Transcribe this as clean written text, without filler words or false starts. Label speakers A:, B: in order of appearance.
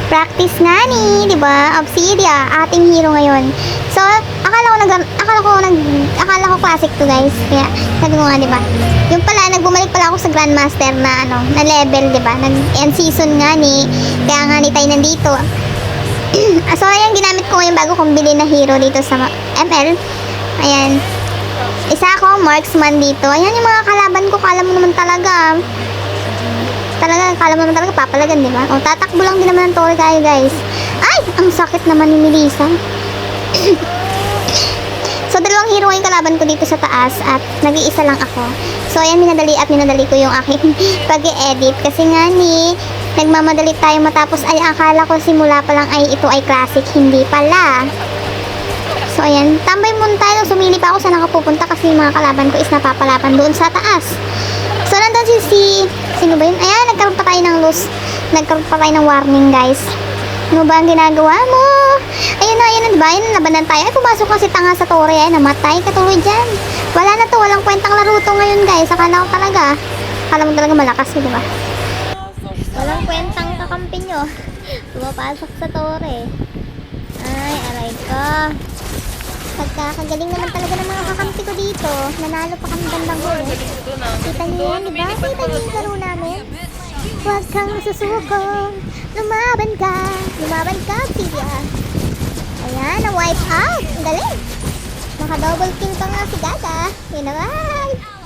A: Practice nga ni, di ba? Obsidia, ating hero ngayon. So, akala ko classic to, guys. Kaya, sabi ko nga, di ba? Yung pala, nagbumalik pala ako sa Grandmaster na, na level, di ba? Nag-end season nga ni, kaya nga ni tayo nandito. So, ayan, ginamit ko ngayon bago kong bilhin na hero dito sa ML. Ayan. Isa ako, marksman dito. Ayan yung mga kalaban ko, kala mo naman talaga. Kala mo naman talaga papalagan, di ba? O, tatakbo lang din naman ng tore kayo, guys. Ay! Ang sakit naman ni Melissa. So, dalawang hero yung kalaban ko dito sa taas at nag-iisa lang ako. So, ayan, minadali ko yung aking pag-e-edit. Kasi nga ni, nagmamadali tayo matapos ay akala ko simula pa lang ay ito ay classic. Hindi pala. So, ayan, tambay muna tayo. Sumili pa ako saan ako pupunta kasi yung mga kalaban ko is napapalapan doon sa taas. So, nandun sino ba yun? Ayan, nagkaroon pa tayo ng nagkaroon pa tayo ng warning, guys. Ano ba ang ginagawa mo? Ayun na, diba? Ayun, labanan tayo. Ay, pumasok kasi tanga sa tore. Ay, namatay. Katuloy dyan. Wala na to. Walang kwentang laro to ngayon, guys. Akala mo talaga malakas, diba? Walang kwentang kakampi nyo. Pumapasok sa tore. Ay, aray ko. Pagkakagaling naman talaga ng mga kakampi ko dito. Nanalo pa kami bandang huli. Kita niyo yan, diba? Kita niyo yung laro namin. Huwag kang susuko. Lumaban ka, Obsidia. Ayan, na-wipe out. Ang galing. Naka-double kill pa nga si Gaga. Yun naman.